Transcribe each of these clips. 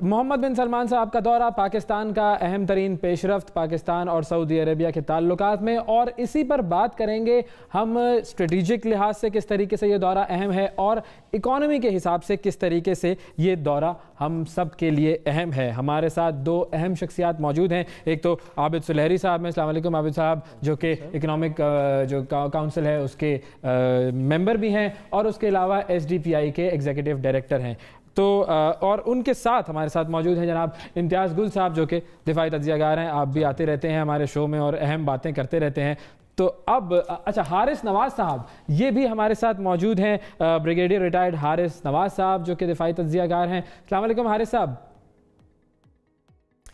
محمد بن سلمان صاحب کا دورہ پاکستان کا اہم ترین پیش رفت پاکستان اور سعودی عربیہ کے تعلقات میں، اور اسی پر بات کریں گے ہم اسٹریٹجک لحاظ سے کس طریقے سے یہ دورہ اہم ہے اور اکانومی کے حساب سے کس طریقے سے یہ دورہ ہم سب کے لیے اہم ہے۔ ہمارے ساتھ دو اہم شخصیات موجود ہیں، ایک تو عابد سلیری صاحب ہیں۔ السلام علیکم عابد صاحب، جو کہ اکنامک جو کاؤنسل ہے اس کے ممبر بھی ہیں اور اس کے علاوہ SDPI کے ایگزیکٹو ڈائریکٹر ہیں۔ تو اور ان کے ساتھ ہمارے ساتھ موجود ہیں جناب امتیاز گل صاحب، جو کہ دفاعی تجزیہ کار ہیں، آپ بھی آتے رہتے ہیں ہمارے شو میں اور اہم باتیں کرتے رہتے ہیں۔ تو اب اچھا، حارث نواز صاحب یہ بھی ہمارے ساتھ موجود ہیں، بریگیڈیئر ریٹائرڈ حارث نواز صاحب، جو کہ دفاعی تجزیہ کار ہیں۔ السلام علیکم حارث صاحب۔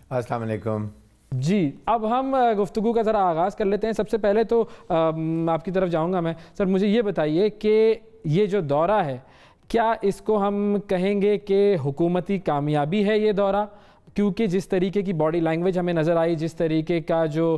السلام علیکم جی، اب ہم گفتگو کا ذرا آغاز کر لیتے ہیں۔ سب سے پہلے تو آپ کی طرف جاؤں گا میں۔ سر مجھے یہ بتائیے کہ یہ جو دورہ ہے، کیا اس کو ہم کہیں گے کہ حکومتی کامیابی ہے یہ دورہ؟ کیونکہ جس طریقے کی باڈی لینگویج ہمیں نظر آئی، جس طریقے کا جو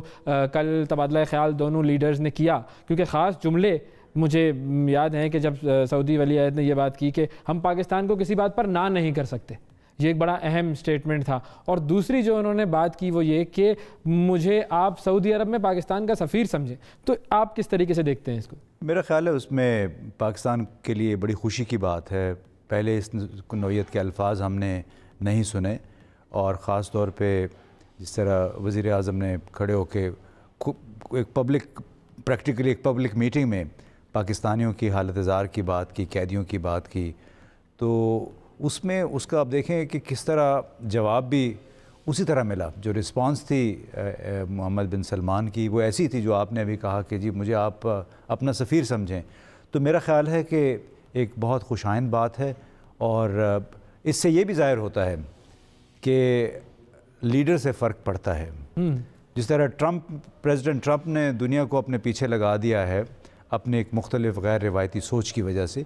کل تبادلہ خیال دونوں لیڈرز نے کیا، کیونکہ خاص جملے مجھے یاد ہیں کہ جب سعودی ولی عہد نے یہ بات کی کہ ہم پاکستان کو کسی بات پر نہ نہیں کر سکتے، یہ ایک بڑا اہم سٹیٹمنٹ تھا۔ اور دوسری جو انہوں نے بات کی وہ یہ کہ مجھے آپ سعودی عرب میں پاکستان کا سفیر سمجھیں۔ تو آپ کس طریقے سے دیکھتے ہیں اس کو؟ میرا خیال ہے اس میں پاکستان کے لیے بڑی خوشی کی بات ہے۔ پہلے اس نوعیت کے الفاظ ہم نے نہیں سنے، اور خاص طور پہ جس طرح وزیر اعظم نے کھڑے ہو کے ایک پریکٹیکلی ایک پبلک میٹنگ میں پاکستانیوں کی حالت زار کی بات کی، قیدیوں کی بات کی، تو اس میں اس کا آپ دیکھیں کہ کس طرح جواب بھی اسی طرح ملا۔ جو رسپانس تھی محمد بن سلمان کی وہ ایسی تھی جو آپ نے ابھی کہا کہ جی مجھے آپ اپنا سفیر سمجھیں۔ تو میرا خیال ہے کہ ایک بہت خوش آئند بات ہے، اور اس سے یہ بھی ظاہر ہوتا ہے کہ لیڈر سے فرق پڑتا ہے۔ جس طرح پریزیڈنٹ ٹرمپ نے دنیا کو اپنے پیچھے لگا دیا ہے اپنے ایک مختلف غیر روایتی سوچ کی وجہ سے،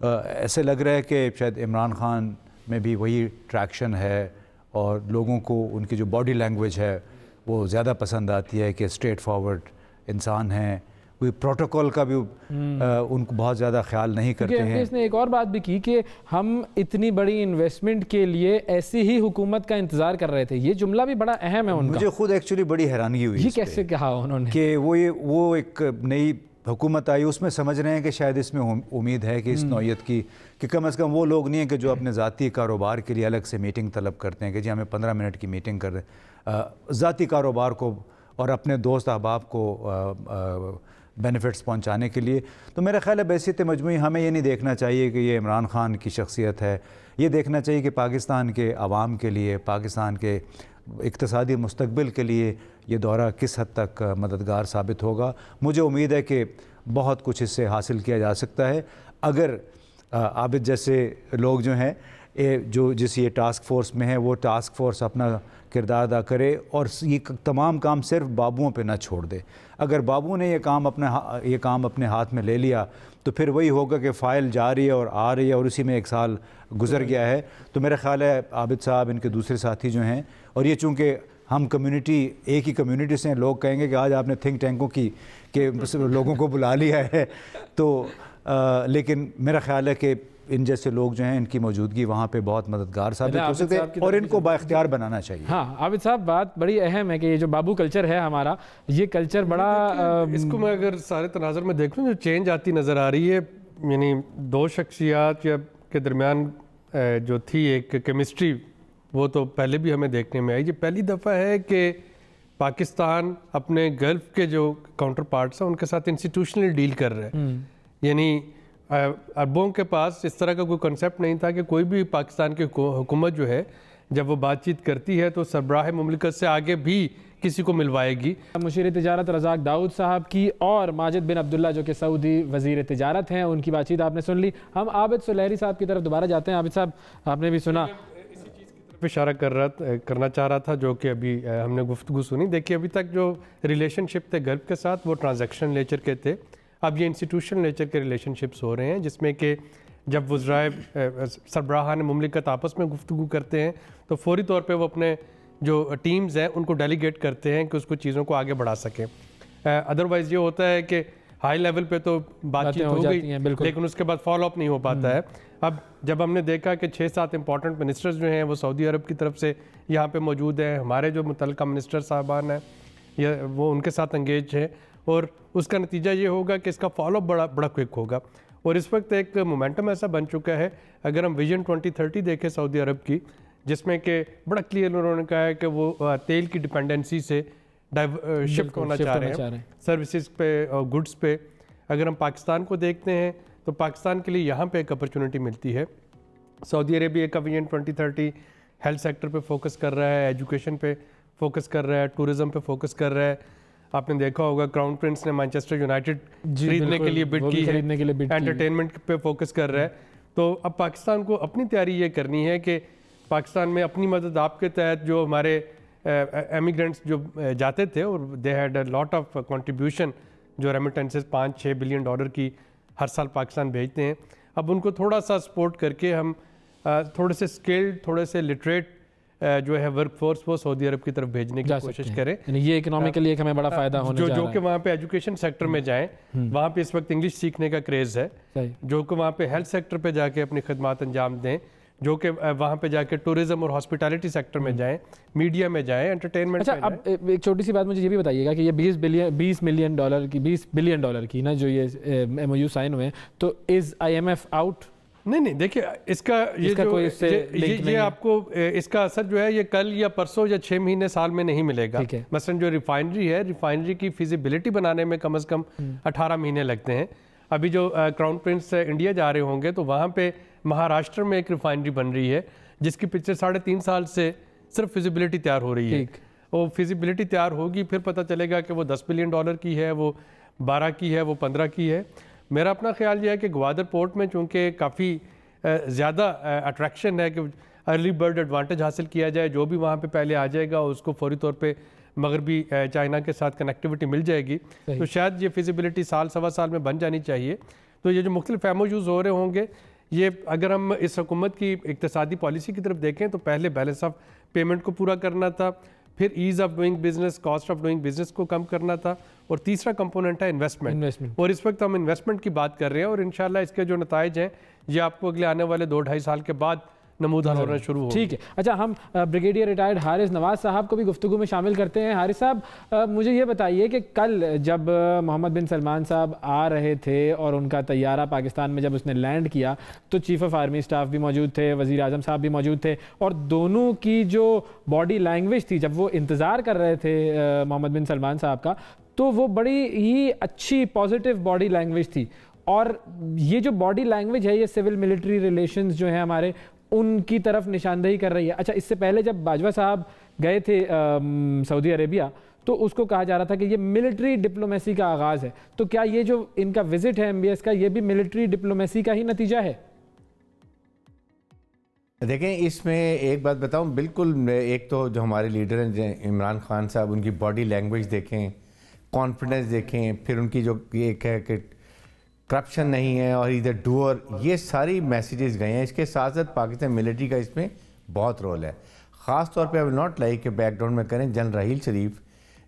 ایسے لگ رہا ہے کہ شاید عمران خان میں بھی وہی ٹریکشن ہے، اور لوگوں کو ان کی جو باڈی لینگویج ہے وہ زیادہ پسند آتی ہے کہ اسٹریٹ فارورڈ انسان ہیں، کوئی پروٹوکول کا بھی ان کو بہت زیادہ خیال نہیں کرتے ہیں۔ اس نے ایک اور بات بھی کی کہ ہم اتنی بڑی انویسٹمنٹ کے لیے ایسی ہی حکومت کا انتظار کر رہے تھے، یہ جملہ بھی بڑا اہم ہے ان کا۔ مجھے خود ایکچولی بڑی حیرانگی ہوئی یہ کیسے کہا انہوں نے کہ وہ ایک نئی حکومت آئی، اس میں سمجھ رہے ہیں کہ شاید اس میں امید ہے کہ اس نوعیت کی کہ کم از کم وہ لوگ نہیں ہیں کہ جو اپنے ذاتی کاروبار کے لیے الگ سے میٹنگ طلب کرتے ہیں کہ جی ہمیں 15 منٹ کی میٹنگ کر دیں، ذاتی کاروبار کو اور اپنے دوست احباب کو بینیفٹس پہنچانے کے لیے۔ تو میرا خیال ہے بحیثیت مجموعی ہمیں یہ نہیں دیکھنا چاہیے کہ یہ عمران خان کی شخصیت ہے، یہ دیکھنا چاہیے کہ پاکستان کے عوام کے لیے، پاکستان کے اقتصادی مستقبل کے لیے یہ دورہ کس حد تک مددگار ثابت ہوگا۔ مجھے امید ہے کہ بہت کچھ اس سے حاصل کیا جا سکتا ہے اگر عابد جیسے لوگ جو ہیں جو جس یہ ٹاسک فورس میں ہیں وہ ٹاسک فورس اپنا کردار ادا کرے اور یہ تمام کام صرف بابوؤں پہ نہ چھوڑ دے۔ اگر بابو نے یہ کام اپنے ہاتھ میں لے لیا تو پھر وہی ہوگا کہ فائل جا رہی ہے اور آ رہی ہے اور اسی میں 1 سال گزر گیا ہے۔ تو میرا خیال ہے عابد صاحب، ان کے دوسرے ساتھی جو ہیں، اور یہ چونکہ ہم کمیونٹی ایک ہی کمیونٹی سے ہیں، لوگ کہیں گے کہ آج آپ نے تھنک ٹینکوں کی کہ لوگوں کو بلا لیا ہے، تو لیکن میرا خیال ہے کہ ان جیسے لوگ جو ہیں ان کی موجودگی وہاں پہ بہت مددگار ثابت ہو سکتے ہیں اور ان کو بااختیار بنانا چاہیے۔ ہاں عابد صاحب، بات بڑی اہم ہے کہ یہ جو بابو کلچر ہے ہمارا، یہ کلچر بڑا اس کو میں اگر سارے تناظر میں دیکھ لوں جو چینج آتی نظر آ رہی ہے، یعنی دو شخصیات کے درمیان جو تھی ایک کیمسٹری، وہ تو پہلے بھی ہمیں دیکھنے میں آئی۔ یہ پہلی دفعہ ہے کہ پاکستان اپنے گلف کے جو کاؤنٹر پارٹس ہیں ان کے ساتھ انسٹیٹیوشنل ڈیل کر رہے ہیں۔ یعنی عربوں کے پاس اس طرح کا کوئی کنسیپٹ نہیں تھا کہ کوئی بھی پاکستان کی حکومت جو ہے جب وہ بات چیت کرتی ہے تو سربراہ مملکت سے آگے بھی کسی کو ملوائے گی۔ مشیر تجارت رزاق داؤد صاحب کی اور ماجد بن عبداللہ جو کہ سعودی وزیر تجارت ہیں، ان کی بات چیت آپ نے سن لی۔ ہم عابد سلیری صاحب کی طرف دوبارہ جاتے ہیں۔ عابد صاحب، آپ نے بھی سنا، اسی چیز کی طرف اشارہ کرنا چاہ رہا تھا جو کہ ابھی ہم نے گفتگو سنی۔ دیکھیے ابھی تک جو ریلیشن شپ تھے گلف کے ساتھ وہ ٹرانزیکشن نیچر کے تھے، اب یہ انسٹیٹیوشنل نیچر کے ریلیشن شپس ہو رہے ہیں، جس میں کہ جب وزرائے سربراہان مملکت آپس میں گفتگو کرتے ہیں تو فوری طور پہ وہ اپنے جو ٹیمز ہیں ان کو ڈیلیگیٹ کرتے ہیں کہ اس کو چیزوں کو آگے بڑھا سکیں۔ ادروائز یہ ہوتا ہے کہ ہائی لیول پہ تو بات چیت ہو گئی لیکن اس کے بعد فالو اپ نہیں ہو پاتا ہے. اب جب ہم نے دیکھا کہ 6-7 امپورٹنٹ منسٹرز جو ہیں وہ سعودی عرب کی طرف سے یہاں پہ موجود ہیں, ہمارے جو متعلقہ منسٹر صاحبان ہیں یا وہ ان کے ساتھ انگیج ہیں, اور اس کا نتیجہ یہ ہوگا کہ اس کا فالو اپ بڑا کوئک ہوگا. اور اس وقت ایک مومنٹم ایسا بن چکا ہے, اگر ہم ویژن 2030 دیکھیں سعودی عرب کی, جس میں کہ بڑا کلیئر انہوں نے کہا ہے کہ وہ تیل کی ڈپینڈنسی سے شفٹ ہونا چاہ رہے ہیں سروسز پہ اور گڈس پہ. اگر ہم پاکستان کو دیکھتے ہیں تو پاکستان کے لیے یہاں پہ ایک اپرچونٹی ملتی ہے. سعودی عربیہ کا ویژن 2030 ہیلتھ سیکٹر پہ فوکس کر رہا ہے, ایجوکیشن پہ فوکس کر رہا ہے, ٹورزم پہ فوکس کر رہا ہے. آپ نے دیکھا ہوگا کراؤن پرنس نے مانچسٹر یونائٹڈ خریدنے کے لیے بڈ کی ہے, انٹرٹینمنٹ پہ فوکس کر رہا ہے. تو اب پاکستان کو اپنی تیاری یہ کرنی ہے کہ پاکستان میں اپنی مدد آپ کے تحت جو ہمارے ایمیگرینٹس جو جاتے تھے, اور they had a lot of contribution, جو ریمیٹنسز $5-6 بلین کی ہر سال پاکستان بھیجتے ہیں, اب ان کو تھوڑا سا سپورٹ کر کے ہم تھوڑے سے اسکلڈ, تھوڑے سے لٹریٹ جو ہے ورک فورس وہ سعودی عرب کی طرف بھیجنے کی کوشش کریں. یہ اکنامیکلی ایک ہمیں بڑا فائدہ ہونے جا رہا ہے. جو کہ وہاں پہ ایجوکیشن سیکٹر میں جائیں, وہاں پہ اس وقت انگلش سیکھنے کا کریز ہے, جو کہ وہاں پہ ہیلتھ سیکٹر پہ جا کے اپنی خدمات انجام دیں, جو کہ وہاں پہ جا کے ٹورزم اور ہاسپٹیلٹی سیکٹر میں جائیں, میڈیا میں جائیں, انٹرٹینمنٹ میں جائیں. اب ایک چھوٹی سی بات مجھے یہ بھی بتائیے گا کہ یہ $20 بلین کی نا جو یہ ایم او یو سائن ہوئے ہیں, تو از IMF آؤٹ؟ نہیں دیکھیں, اس کا یہ آپ کو اس کا اثر جو ہے یہ کل یا پرسوں یا 6 مہینے سال میں نہیں ملے گا. مثلا جو ریفائنری ہے, ریفائنری کی فیزیبلٹی بنانے میں کم از کم 18 مہینے لگتے ہیں. ابھی جو کراؤن پرنس انڈیا جا رہے ہوں گے تو وہاں پہ مہاراشٹر میں ایک ریفائنری بن رہی ہے جس کی پچھلے 3.5 سال سے صرف فیزیبلٹی تیار ہو رہی ہے. وہ فیزیبلٹی تیار ہوگی, پھر پتہ چلے گا کہ وہ $10 بلین کی ہے, وہ 12 کی ہے, وہ 15 کی ہے. میرا اپنا خیال یہ ہے کہ گوادر پورٹ میں چونکہ کافی زیادہ اٹریکشن ہے کہ ارلی برڈ ایڈوانٹیج حاصل کیا جائے, جو بھی وہاں پہ پہلے آ جائے گا اس کو فوری طور پہ مغربی چائنا کے ساتھ کنیکٹیوٹی مل جائے گی. تو شاید یہ فیزیبلٹی سوا سال میں بن جانی چاہیے. تو یہ جو مختلف MOUs ہو رہے ہوں گے, یہ اگر ہم اس حکومت کی اقتصادی پالیسی کی طرف دیکھیں تو پہلے بیلنس آف پیمنٹ کو پورا کرنا تھا, پھر as of doing business, cost of doing business کو کم کرنا تھا, اور تیسرا کمپوننٹ ہے انویسٹمنٹ. اور اس وقت ہم انویسٹمنٹ کی بات کر رہے ہیں, اور انشاءاللہ اس کے جو نتائج ہیں یہ آپ کو اگلے آنے والے 2-2.5 سال کے بعد نمودار ہونا شروع ہو. ٹھیک ہے. اچھا, ہم بریگیڈیئر ریٹائرڈ حارث نواز صاحب کو بھی گفتگو میں شامل کرتے ہیں. حارث صاحب, مجھے یہ بتائیے کہ کل جب محمد بن سلمان صاحب آ رہے تھے اور ان کا طیارہ پاکستان میں جب اس نے لینڈ کیا تو چیف آف آرمی اسٹاف بھی موجود تھے, وزیر اعظم صاحب بھی موجود تھے, اور دونوں کی جو باڈی لینگویج تھی جب وہ انتظار کر رہے تھے محمد بن سلمان صاحب کا, تو وہ بڑی ہی اچھی پازیٹیو باڈی لینگویج تھی. اور یہ جو باڈی لینگویج ہے یہ سول ملٹری ریلیشنز جو ہیں ہمارے ان کی طرف نشاندہی کر رہی ہے. اچھا, اس سے پہلے جب باجوہ صاحب گئے تھے سعودی عربیہ تو اس کو کہا جا رہا تھا کہ یہ ملٹری ڈپلومیسی کا آغاز ہے, تو کیا یہ جو ان کا وزٹ ہے MBS کا یہ بھی ملٹری ڈپلومیسی کا ہی نتیجہ ہے؟ دیکھیں, اس میں ایک بات بتاؤں, بالکل ایک تو جو ہمارے لیڈر ہیں عمران خان صاحب, ان کی باڈی لینگویج دیکھیں, کانفیڈنس دیکھیں, پھر ان کی جو ایک ہے کہ کرپشن نہیں ہے اور ادھر ڈوور, یہ ساری میسیجز گئے ہیں. اس کے ساتھ ساتھ پاکستان ملٹری کا اس میں بہت رول ہے. خاص طور پہ اب ناٹ لائک کہ بیک گراؤنڈ میں کریں, جنرل راحیل شریف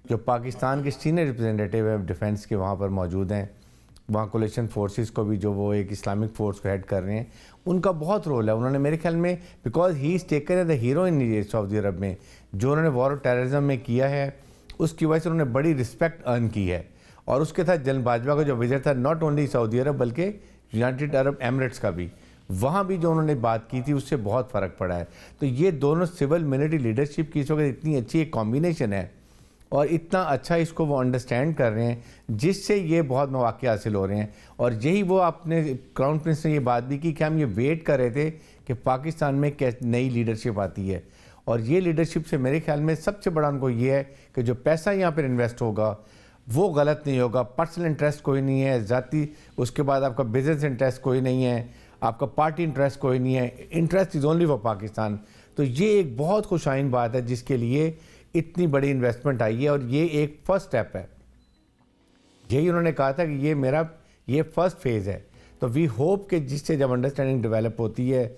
جو پاکستان کے سینئر ریپرزینٹیو ہے ڈیفنس کے وہاں پر موجود ہیں, وہاں کولیشن فورسز کو بھی جو وہ ایک اسلامک فورس کو ہیڈ کر رہے ہیں, ان کا بہت رول ہے. انہوں نے میرے خیال میں because he is taken as a hero in Saudi Arab میں, جو انہوں نے وار آف ٹیررزم میں کیا ہے اس کی وجہ سے انہوں نے بڑی رسپیکٹ ارن کی ہے. اور اس کے ساتھ جنرل باجوہ کا جو وزٹ تھا ناٹ اونلی سعودی عرب بلکہ یونائٹڈ عرب ایمریٹس کا بھی, وہاں بھی جو انہوں نے بات کی تھی اس سے بہت فرق پڑا ہے. تو یہ دونوں سول ملٹری لیڈرشپ کی اس وقت اتنی اچھی ایک کمبینیشن ہے اور اتنا اچھا اس کو وہ انڈرسٹینڈ کر رہے ہیں, جس سے یہ بہت مواقع حاصل ہو رہے ہیں. اور یہی وہ اپنے کراؤن پرنس نے یہ بات بھی کی کہ ہم یہ ویٹ کر رہے تھے کہ پاکستان میں نئی لیڈرشپ آتی ہے, اور یہ لیڈرشپ سے میرے خیال میں سب سے بڑا ان کو یہ ہے کہ جو پیسہ یہاں پر انویسٹ ہوگا وہ غلط نہیں ہوگا, پرسنل انٹرسٹ کوئی نہیں ہے ذاتی, اس کے بعد آپ کا بزنس انٹرسٹ کوئی نہیں ہے, آپ کا پارٹی انٹرسٹ کوئی نہیں ہے, interest is only for Pakistan. تو یہ ایک بہت خوش آئین بات ہے جس کے لیے اتنی بڑی انویسٹمنٹ آئی ہے, اور یہ ایک فرسٹ سٹیپ ہے. یہی انہوں نے کہا تھا کہ یہ فرسٹ فیز ہے. تو وی ہوپ کہ جس سے جب انڈرسٹینڈنگ ڈیولپ ہوتی ہے,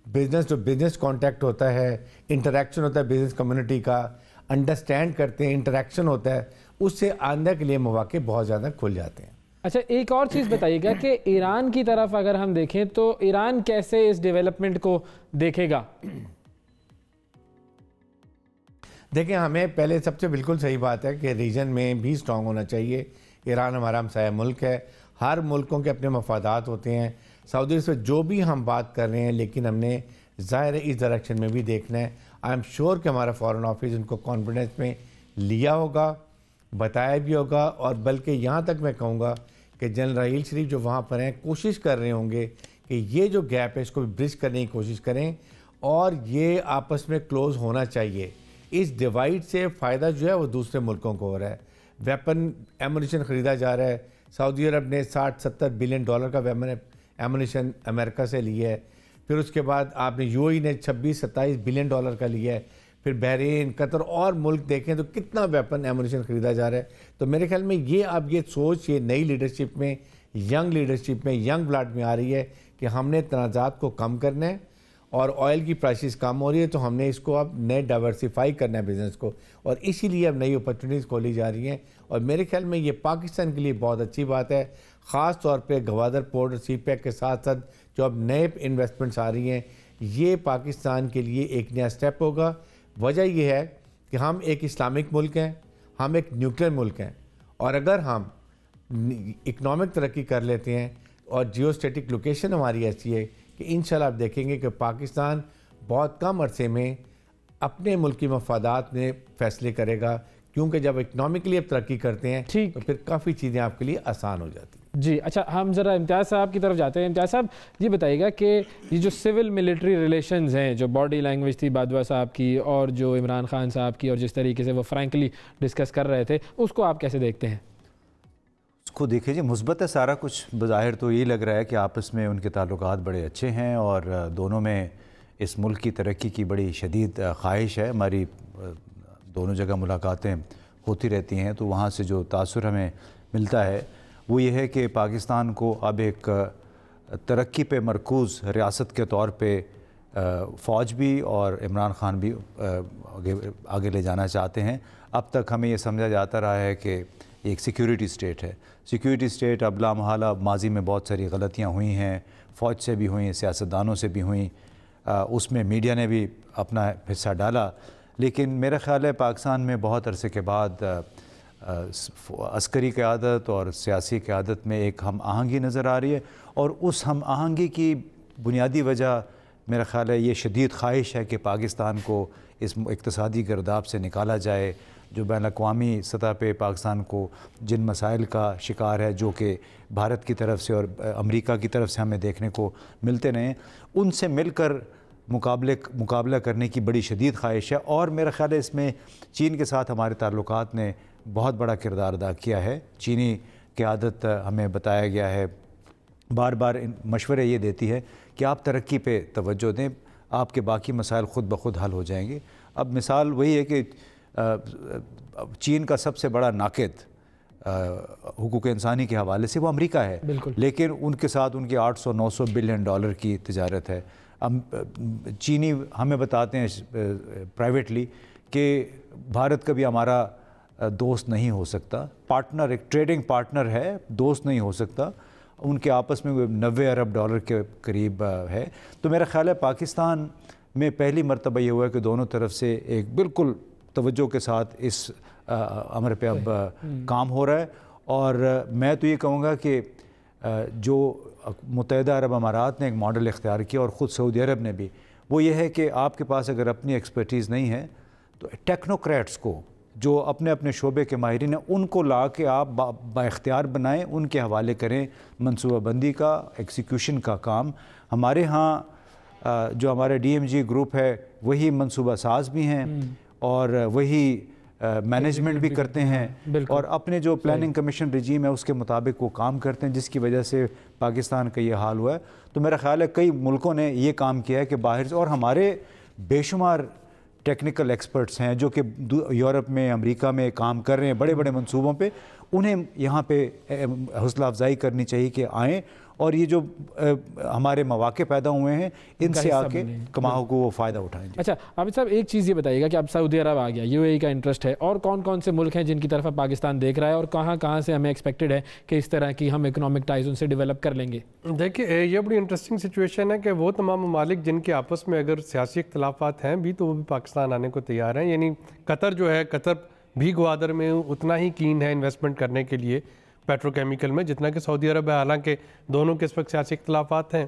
بزنس کانٹیکٹ ہوتا ہے, انٹریکشن ہوتا ہے بزنس کمیونٹی کا, انڈرسٹینڈ کرتے ہیں, انٹریکشن ہوتا ہے, اس سے آنے کے لیے مواقع بہت زیادہ کھل جاتے ہیں. اچھا ایک اور چیز بتائیے گا کہ ایران کی طرف اگر ہم دیکھیں تو ایران کیسے اس ڈیولپمنٹ کو دیکھے گا؟ دیکھیں ہمیں پہلے سب سے بالکل صحیح بات ہے کہ ریجن میں بھی سٹرونگ ہونا چاہیے. ایران ہمارا ہمسایہ ملک ہے, ہر ملکوں کے اپنے مفادات ہوتے ہیں. سعودی سے جو بھی ہم بات کر رہے ہیں لیکن ہم نے ظاہر اس ڈائریکشن میں بھی دیکھنا ہے. آئی ایم شیور کہ ہمارا فارن آفس ان کو کانفیڈنس میں لیا ہوگا, بتایا بھی ہوگا, اور بلکہ یہاں تک میں کہوں گا کہ جنرل راحیل شریف جو وہاں پر ہیں کوشش کر رہے ہوں گے کہ یہ جو گیپ ہے اس کو برج کرنے کی کوشش کریں, اور یہ آپس میں کلوز ہونا چاہیے. اس ڈیوائیڈ سے فائدہ جو ہے وہ دوسرے ملکوں کو ہو رہا ہے. ویپن ایمونیشن خریدا جا رہا ہے. سعودی عرب نے 60-70 بلین ڈالر کا ایمونیشن امریکہ سے لیا ہے. پھر اس کے بعد آپ نے یو اے ای نے 26-27 بلین ڈالر کا لیا ہے. پھر بحرین, قطر اور ملک دیکھیں تو کتنا ویپن ایمونیشن خریدا جا رہا ہے. تو میرے خیال میں یہ اب یہ سوچ یہ نئی لیڈرشپ میں, ینگ لیڈرشپ میں, ینگ بلڈ میں آ رہی ہے کہ ہم نے تنازعات کو کم کرنا ہے, اور آئل کی پرائسز کم ہو رہی ہے تو ہم نے اس کو اب نئے ڈائیورسیفائی کرنا ہے بزنس کو, اور اسی لیے اب نئی اپرچونیٹیز کھولی جا رہی ہیں. اور میرے خیال میں یہ پاکستان کے لیے بہت اچھی بات ہے, خاص طور پہ گوادر پورٹ اور سی پیک کے ساتھ ساتھ جو اب نئے انویسٹمنٹس آ رہی ہیں, یہ پاکستان کے لیے ایک نیا سٹیپ ہوگا. وجہ یہ ہے کہ ہم ایک اسلامک ملک ہیں, ہم ایک نیوکلیر ملک ہیں, اور اگر ہم اکنامک ترقی کر لیتے ہیں اور جیو اسٹیٹک لوکیشن ہماری ایسی ہے کہ انشاءاللہ آپ دیکھیں گے کہ پاکستان بہت کم عرصے میں اپنے ملکی مفادات میں فیصلے کرے گا, کیونکہ جب اکنامکلی آپ ترقی کرتے ہیں تو پھر کافی چیزیں آپ کے لیے آسان ہو جاتی ہیں. جی اچھا, ہم ذرا امتیاز صاحب کی طرف جاتے ہیں. امتیاز صاحب یہ بتائیے گا کہ یہ جو سول ملٹری ریلیشنز ہیں, جو باڈی لینگویج تھی بادوا صاحب کی اور جو عمران خان صاحب کی, اور جس طریقے سے وہ فرینکلی ڈسکس کر رہے تھے, اس کو آپ کیسے دیکھتے ہیں؟ اس کو دیکھیں جی, مثبت ہے سارا کچھ. بظاہر تو یہ لگ رہا ہے کہ آپس میں ان کے تعلقات بڑے اچھے ہیں, اور دونوں میں اس ملک کی ترقی کی بڑی شدید خواہش ہے. ہماری دونوں جگہ ملاقاتیں ہوتی رہتی ہیں, تو وہاں سے جو تاثر ہمیں ملتا ہے وہ یہ ہے کہ پاکستان کو اب ایک ترقی پہ مرکوز ریاست کے طور پہ فوج بھی اور عمران خان بھی آگے لے جانا چاہتے ہیں. اب تک ہمیں یہ سمجھا جاتا رہا ہے کہ ایک سیکیورٹی سٹیٹ ہے. سیکیورٹی سٹیٹ اب لامحالہ ماضی میں بہت ساری غلطیاں ہوئی ہیں, فوج سے بھی ہوئیں, سیاستدانوں سے بھی ہوئیں, اس میں میڈیا نے بھی اپنا حصہ ڈالا. لیکن میرا خیال ہے پاکستان میں بہت عرصے کے بعد عسکری قیادت اور سیاسی قیادت میں ایک ہم آہنگی نظر آ رہی ہے, اور اس ہم آہنگی کی بنیادی وجہ میرا خیال ہے یہ شدید خواہش ہے کہ پاکستان کو اس اقتصادی گرداب سے نکالا جائے, جو بین الاقوامی سطح پہ پاکستان کو جن مسائل کا شکار ہے, جو کہ بھارت کی طرف سے اور امریکہ کی طرف سے ہمیں دیکھنے کو ملتے رہے, ان سے مل کر مقابلہ کرنے کی بڑی شدید خواہش ہے. اور میرا خیال ہے اس میں چین کے ساتھ ہمارے تعلقات نے بہت بڑا کردار ادا کیا ہے. چینی قیادت ہمیں بتایا گیا ہے, بار بار مشورے یہ دیتی ہے کہ آپ ترقی پہ توجہ دیں, آپ کے باقی مسائل خود بخود حل ہو جائیں گے. اب مثال وہی ہے کہ چین کا سب سے بڑا ناقد حقوق انسانی کے حوالے سے وہ امریکہ ہے, لیکن ان کے ساتھ ان کی 800-900 بلین ڈالر کی تجارت ہے. چینی ہمیں بتاتے ہیں پرائیویٹلی کہ بھارت کبھی ہمارا دوست نہیں ہو سکتا, پارٹنر, ایک ٹریڈنگ پارٹنر ہے, دوست نہیں ہو سکتا. ان کے آپس میں 90 ارب ڈالر کے قریب ہے. تو میرا خیال ہے پاکستان میں پہلی مرتبہ یہ ہوا ہے کہ دونوں طرف سے ایک بالکل توجہ کے ساتھ اس امر پہ اب کام ہو رہا ہے. اور میں تو یہ کہوں گا کہ جو متحدہ عرب امارات نے ایک ماڈل اختیار کیا, اور خود سعودی عرب نے بھی, وہ یہ ہے کہ آپ کے پاس اگر اپنی ایکسپرٹیز نہیں ہے تو ٹیکنوکریٹس کو, جو اپنے اپنے شعبے کے ماہرین ہیں, ان کو لا کے آپ با اختیار بنائیں, ان کے حوالے کریں منصوبہ بندی کا, ایکسیکیوشن کا کام. ہمارے ہاں جو ہمارے ڈی ایم جی گروپ ہے وہی منصوبہ ساز بھی ہیں اور وہی مینجمنٹ بھی کرتے ہیں, اور اپنے جو پلاننگ کمیشن رجیم ہے اس کے مطابق وہ کام کرتے ہیں, جس کی وجہ سے پاکستان کا یہ حال ہوا ہے. تو میرا خیال ہے کئی ملکوں نے یہ کام کیا ہے کہ باہر سے, اور ہمارے بے شمار ٹیکنیکل ایکسپرٹس ہیں جو کہ یورپ میں, امریکہ میں کام کر رہے ہیں بڑے بڑے منصوبوں پہ, انہیں یہاں پہ حوصلہ افزائی کرنی چاہیے کہ آئیں اور یہ جو ہمارے مواقع پیدا ہوئے ہیں ان سے آ کے کماؤ کو وہ فائدہ اٹھائیں. اچھا عابد صاحب ایک چیز یہ بتائیے گا کہ اب سعودی عرب آ گیا, UAE کا انٹرسٹ ہے, اور کون کون سے ملک ہیں جن کی طرف پاکستان دیکھ رہا ہے, اور کہاں کہاں سے ہمیں ایکسپیکٹڈ ہے کہ اس طرح کی ہم اکنامک ٹائز ان سے ڈیولپ کر لیں گے؟ دیکھیے یہ بڑی انٹرسٹنگ سچویشن ہے کہ وہ تمام ممالک جن کے آپس میں اگر سیاسی اختلافات ہیں بھی تو وہ بھی پاکستان آنے کو تیار ہیں. یعنی قطر جو ہے, قطر بھی گوادر میں اتنا ہی کین ہے انویسٹمنٹ کرنے کے لیے پیٹرو کیمیکل میں جتنا کہ سعودی عرب ہے, حالانکہ دونوں کے اس وقت سیاسی اختلافات ہیں.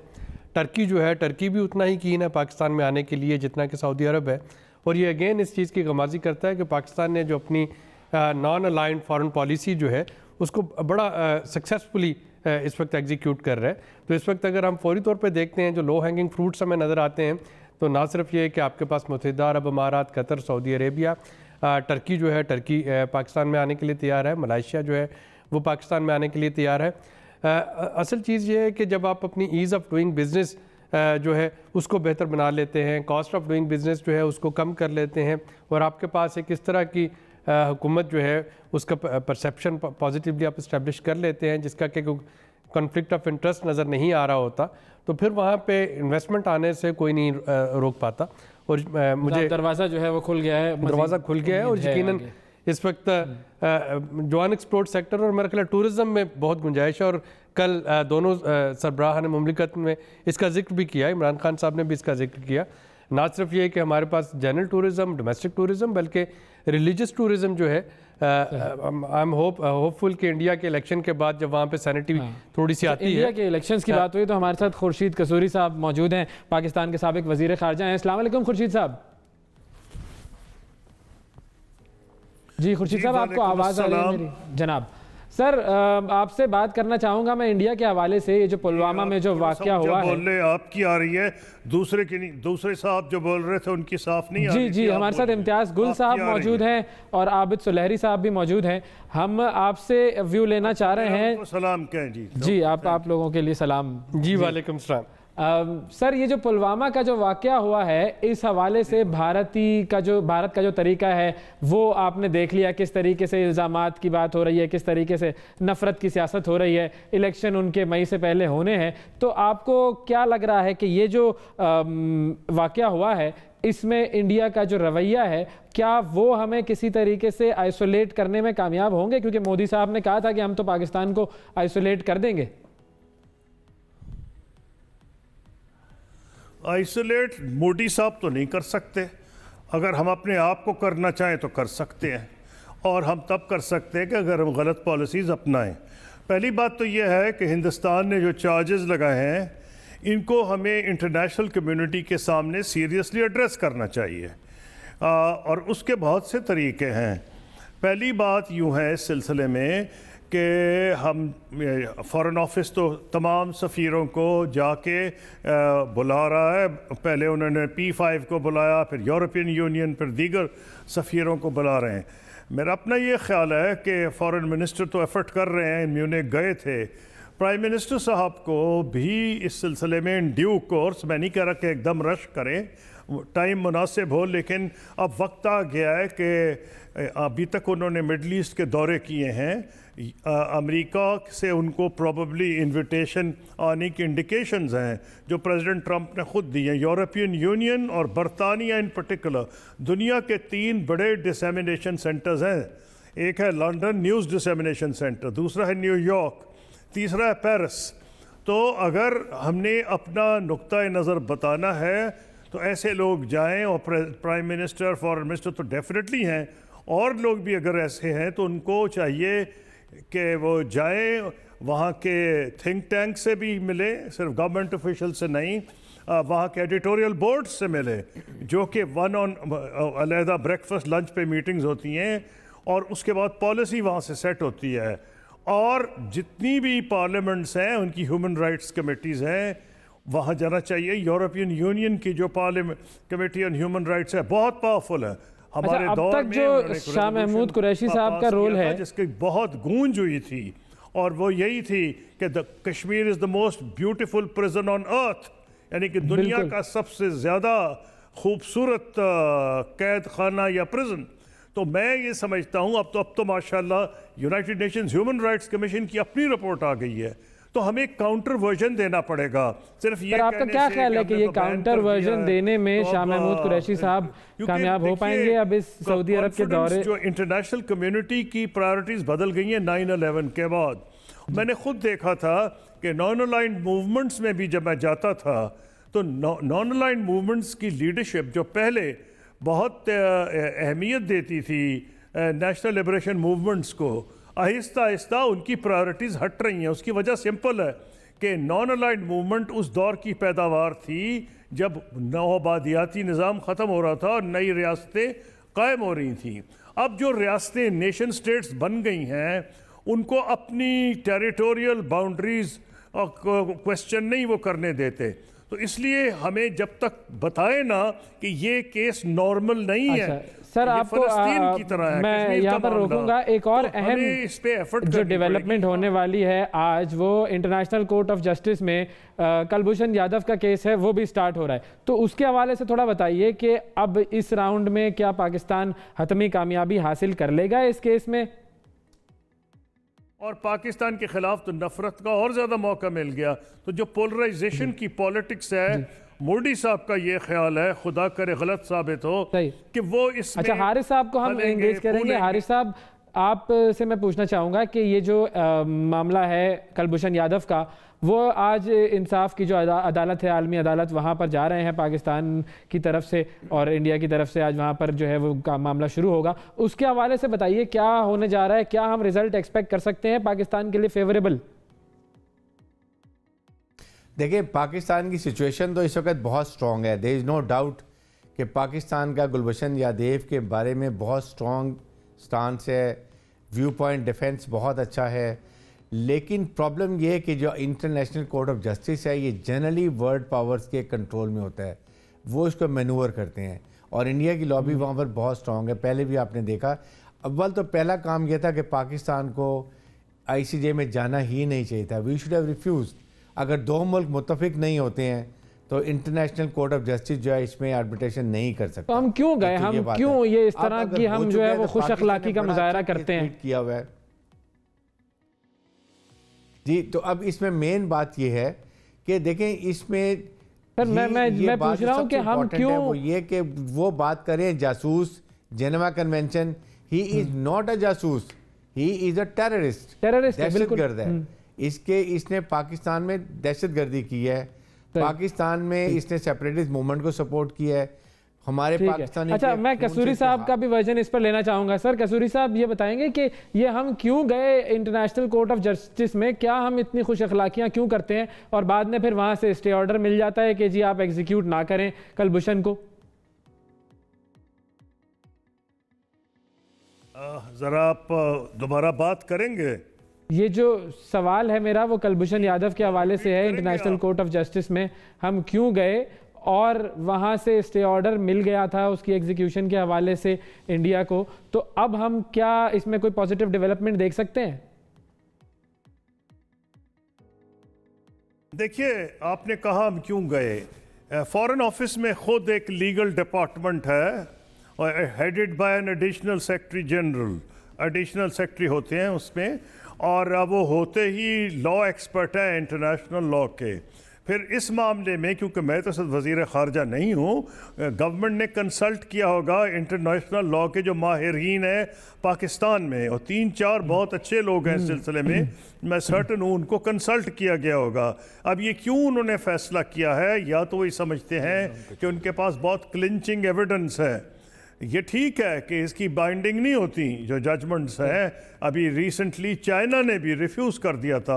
ٹرکی جو ہے, ٹرکی بھی اتنا ہی کین ہے پاکستان میں آنے کے لیے جتنا کہ سعودی عرب ہے. اور یہ اگین اس چیز کی غمازی کرتا ہے کہ پاکستان نے جو اپنی نان الائنڈ فارن پالیسی جو ہے اس کو بڑا سکسیسفلی اس وقت ایگزیکیوٹ کر رہا ہے. تو اس وقت اگر ہم فوری طور پہ دیکھتے ہیں جو لو ہینگنگ فروٹس ہمیں نظر آتے ہیں تو نہ صرف یہ کہ آپ کے پاس متحدہ عرب امارات, قطر, سعودی عربیہ, ٹرکی جو ہے, ٹرکی پاکستان میں آنے کے لیے تیار ہے, ملائیشیا جو ہے وہ پاکستان میں آنے کے لیے تیار ہے. اصل چیز یہ ہے کہ جب آپ اپنی ایز آف ڈوئنگ بزنس جو ہے اس کو بہتر بنا لیتے ہیں, کاسٹ آف ڈوئنگ بزنس جو ہے اس کو کم کر لیتے ہیں, اور آپ کے پاس ایک اس طرح کی حکومت جو ہے اس کا پرسیپشن پازیٹیولی آپ اسٹیبلش کر لیتے ہیں جس کا کہ کنفلکٹ آف انٹرسٹ نظر نہیں آ رہا ہوتا, تو پھر وہاں پہ انویسٹمنٹ آنے سے کوئی نہیں روک پاتا. اور مجھے دروازہ جو ہے وہ کھل گیا ہے, دروازہ کھل گیا ہے, اور یقیناً اس وقت جو ان ایکسپلورڈ سیکٹر اور میرا خیال ٹورزم میں بہت گنجائش ہے. اور کل دونوں سربراہان مملکت میں اس کا ذکر بھی کیا, عمران خان صاحب نے بھی اس کا ذکر کیا. نہ صرف یہ کہ ہمارے پاس جنرل ٹورزم, ڈومیسٹک ٹورزم, بلکہ ریلیجس ٹورزم جو ہے آئی ایم ہوپ فل کہ انڈیا کے الیکشن کے بعد جب وہاں پہ سینیٹری تھوڑی سی آتی ہے. انڈیا کے الیکشنز کی بات ہوئی تو ہمارے ساتھ خورشید قصوری صاحب موجود ہیں, پاکستان کے سابق وزیر خارجہ ہیں. السلام علیکم خورشید صاحب. جی خورشید صاحب آپ کو آواز آ رہی ہے میری؟ جناب سر آپ سے بات کرنا چاہوں گا میں انڈیا کے حوالے سے. یہ جو پلوامہ میں جو واقعہ ہوا ہے, بول رہے آپ کی آ رہی ہے, دوسرے کی نہیں, دوسرے صاحب جو بول رہے تھے ان کی صاف نہیں آ رہی. جی ہمارے ساتھ امتیاز گل صاحب موجود ہیں اور عابد سلیحری صاحب بھی موجود ہیں. ہم آپ سے ویو لینا چاہ رہے ہیں. سلام کہیں جی آپ لوگوں کے لیے سلام. جی وعلیکم السلام. سر یہ جو پلوامہ کا جو واقعہ ہوا ہے اس حوالے سے بھارت کا جو طریقہ ہے وہ آپ نے دیکھ لیا, کس طریقے سے الزامات کی بات ہو رہی ہے, کس طریقے سے نفرت کی سیاست ہو رہی ہے. الیکشن ان کے مئی سے پہلے ہونے ہیں, تو آپ کو کیا لگ رہا ہے کہ یہ جو واقعہ ہوا ہے اس میں انڈیا کا جو رویہ ہے کیا وہ ہمیں کسی طریقے سے آئسولیٹ کرنے میں کامیاب ہوں گے؟ کیونکہ مودی صاحب نے کہا تھا کہ ہم تو پاکستان کو آئسولیٹ کر دیں گے. آئسولیٹ مودی صاحب تو نہیں کر سکتے. اگر ہم اپنے آپ کو کرنا چاہیں تو کر سکتے ہیں, اور ہم تب کر سکتے ہیں کہ اگر ہم غلط پالیسیز اپنائیں. پہلی بات تو یہ ہے کہ ہندوستان نے جو چارجز لگائے ہیں ان کو ہمیں انٹرنیشنل کمیونٹی کے سامنے سیریسلی ایڈریس کرنا چاہیے, اور اس کے بہت سے طریقے ہیں. پہلی بات یوں ہے اس سلسلے میں کہ ہم فارن آفس تو تمام سفیروں کو جا کے بلا رہا ہے. پہلے انہوں نے P5 کو بلایا, پھر یورپین یونین, پھر دیگر سفیروں کو بلا رہے ہیں. میرا اپنا یہ خیال ہے کہ فارن منسٹر تو ایفرٹ کر رہے ہیں, میونخ گئے تھے. پرائم منسٹر صاحب کو بھی اس سلسلے میں ان ڈیو کورس, میں نہیں کہہ رہا کہ ایک دم رش کریں, ٹائم مناسب ہو, لیکن اب وقت آ گیا ہے کہ ابھی تک انہوں نے مڈل ایسٹ کے دورے کیے ہیں. امریکہ سے ان کو پروبیبلی انویٹیشن آنے کی انڈیکیشنز ہیں جو پریزیڈنٹ ٹرمپ نے خود دی ہیں. یورپین یونین اور برطانیہ ان پرٹیکولر دنیا کے 3 بڑے ڈسیمینیشن سینٹرز ہیں. ایک ہے لنڈن نیوز ڈسیمینیشن سینٹر, دوسرا ہے نیو یارک, تیسرا ہے پیرس. تو اگر ہم نے اپنا نقطۂ نظر بتانا ہے تو ایسے لوگ جائیں, اور پرائم منسٹر, فارن منسٹر تو ڈیفینیٹلی ہیں, اور لوگ بھی اگر ایسے ہیں تو ان کو چاہیے کہ وہ جائیں, وہاں کے تھنک ٹینک سے بھی ملے, صرف گورنمنٹ آفیشل سے نہیں, وہاں کے ایڈیٹوریل بورڈ سے ملے جو کہ علیحدہ بریکفسٹ لنچ پہ میٹنگز ہوتی ہیں, اور اس کے بعد پالیسی وہاں سے سیٹ ہوتی ہے. اور جتنی بھی پارلیمنٹس ہیں ان کی ہیومن رائٹس کمیٹیز ہیں وہاں جانا چاہیے. یورپین یونین کی جو کمیٹی آن ہیومن رائٹس ہے بہت پاورفل ہے. ہمارے اب دور تک میں جو شاہ محمود قریشی صاحب کا رول ہے جس کی بہت گونج ہوئی تھی, اور وہ یہی تھی کہ کشمیر از دا موسٹ بیوٹیفل پرزن آن ارتھ, یعنی کہ دنیا کا سب سے زیادہ خوبصورت قید خانہ یا پرزن. تو میں یہ سمجھتا ہوں اب تو ماشاءاللہ United nations human rights commission کی اپنی رپورٹ آ گئی ہے، تو ہمیں کاؤنٹر ورژن دینا پڑے گا. صرف یہ آپ کا کیا خیال ہے کہ یہ کاؤنٹر ورژن دینے میں شاہ محمود قریشی صاحب کامیاب ہو پائیں گے اب اس سعودی عرب کے دورے؟ جو انٹرنیشنل کمیونٹی کی پرائیورٹیز بدل گئی ہیں 9/11 کے بعد. میں نے خود دیکھا تھا کہ نان الائنڈ موومنٹس میں بھی جب میں جاتا تھا تو نان الائنڈ موومنٹس کی لیڈرشپ جو پہلے بہت اہمیت دیتی تھی نیشنل لبریشن موومنٹس کو، آہستہ آہستہ ان کی پرائیورٹیز ہٹ رہی ہیں. اس کی وجہ سمپل ہے کہ نان الائنڈ موومنٹ اس دور کی پیداوار تھی جب نوآبادیاتی نظام ختم ہو رہا تھا اور نئی ریاستیں قائم ہو رہی تھیں. اب جو ریاستیں نیشن سٹیٹس بن گئی ہیں ان کو اپنی ٹیریٹوریل باؤنڈریز کوسچن نہیں وہ کرنے دیتے. تو اس لیے ہمیں جب تک بتائے نا کہ یہ کیس نارمل نہیں ہے، سر آپ کو میں یہاں پر روکوں گا. ایک اور اہم جو ڈیولپمنٹ ہونے والی ہے آج وہ انٹرنیشنل کورٹ آف جسٹس میں کلبھوشن یادو کا کیس ہے، وہ بھی سٹارٹ ہو رہا ہے. تو اس کے حوالے سے تھوڑا بتائیے کہ اب اس راؤنڈ میں کیا پاکستان حتمی کامیابی حاصل کر لے گا اس کیس میں؟ اور پاکستان کے خلاف تو نفرت کا اور زیادہ موقع مل گیا. تو جو پولرائزیشن کی پالیٹکس ہے، مودی صاحب کا یہ خیال ہے، خدا کرے غلط ثابت ہو، کہ وہ اس میں اچھا حارث صاحب کو ہم انگیج کریں گے. حارث صاحب آپ سے میں پوچھنا چاہوں گا کہ یہ جو معاملہ ہے کلبھوشن یادو کا، وہ آج انصاف کی جو عدالت ہے، عالمی عدالت، وہاں پر جا رہے ہیں پاکستان کی طرف سے اور انڈیا کی طرف سے. آج وہاں پر جو ہے وہ معاملہ شروع ہوگا. اس کے حوالے سے بتائیے کیا ہونے جا رہا ہے، کیا ہم رزلٹ ایکسپیکٹ کر سکتے ہیں پاکستان کے لیے فیوریبل؟ دیکھیں پاکستان کی سچویشن تو اس وقت بہت سٹرونگ ہے. دیر از نو ڈاؤٹ کہ پاکستان کا کلبھوشن یادو کے بارے میں بہت سٹرونگ سٹانس ہے، ویو پوائنٹ ڈیفنس بہت اچھا ہے. لیکن پرابلم یہ ہے کہ جو انٹرنیشنل کورٹ آف جسٹس ہے یہ جنرلی ورلڈ پاورز کے کنٹرول میں ہوتا ہے، وہ اس کو مینور کرتے ہیں اور انڈیا کی لابی وہاں پر بہت سٹرونگ ہے. پہلے بھی آپ نے دیکھا، اول تو پہلا کام یہ تھا کہ پاکستان کو ICJ میں جانا ہی نہیں چاہیے تھا. We should have refused. اگر دو ملک متفق نہیں ہوتے ہیں تو انٹرنیشنل کورٹ آف جسٹس جو ہے اس میں آربیٹریشن نہیں کر سکتا. تو ہم کیوں گئے، ہم کیوں یہ اس طرح کی ہم جو ہے وہ خوش اخلاقی کا مظاہرہ کرتے ہیں؟ کیا ہوا ہے جی. تو اب اس میں مین بات یہ ہے کہ دیکھیں اس میں میں پوچھ رہا ہوں کہ ہم کیوں، وہ یہ کہ وہ بات کریں جاسوس، Geneva convention. He is not a جاسوس، ہی از اے ٹیررسٹ، دہشت گرد ہے. اس نے پاکستان میں دہشت گردی کی ہے، پاکستان میں اس نے سیپریٹسٹ موومنٹ کو سپورٹ کیا ہے. ہمارے پاکستانی اچھا میں کسوری صاحب کا بھی ورژن اس پر لینا چاہوں گا. سر کسوری صاحب یہ بتائیں گے کہ یہ ہم کیوں گئے انٹرنیشنل کورٹ آف جسٹس میں، کیا ہم اتنی خوش اخلاقیاں کیوں کرتے ہیں اور بعد میں پھر وہاں سے اسٹے آرڈر مل جاتا ہے کہ جی آپ ایگزیکیوٹ نہ کریں کلبھوشن کو؟ ذرا آپ دوبارہ بات کریں گے؟ یہ جو سوال ہے میرا وہ کلبھوشن یادو کے حوالے سے ہے. انٹرنیشنل کورٹ آف جسٹس میں ہم کیوں گئے اور وہاں سے اسٹے آرڈر مل گیا تھا اس کی ایگزیکیوشن کے حوالے سے انڈیا کو، تو اب ہم کیا اس میں کوئی پازیٹیو ڈیولپمنٹ دیکھ سکتے ہیں؟ دیکھیے آپ نے کہا ہم کیوں گئے. فارن آفس میں خود ایک لیگل ڈپارٹمنٹ ہے headed by an additional secretary general. Additional secretary ہوتے ہیں اس میں، اور وہ ہوتے ہی لا ایکسپرٹ ہیں انٹرنیشنل لا کے. پھر اس معاملے میں کیونکہ میں تو صرف وزیر خارجہ نہیں ہوں، گورنمنٹ نے کنسلٹ کیا ہوگا انٹرنیشنل لا کے جو ماہرین ہیں پاکستان میں، اور 3-4 بہت اچھے لوگ ہیں اس سلسلے میں سرٹن ہوں، ان کو کنسلٹ کیا گیا ہوگا. اب یہ کیوں انہوں نے فیصلہ کیا ہے، یا تو وہی سمجھتے ہیں کہ ان کے پاس بہت کلنچنگ ایویڈنس ہے. یہ ٹھیک ہے کہ اس کی بائنڈنگ نہیں ہوتی جو ججمنٹس ہیں. ابھی ریسنٹلی چائنا نے بھی ریفیوز کر دیا تھا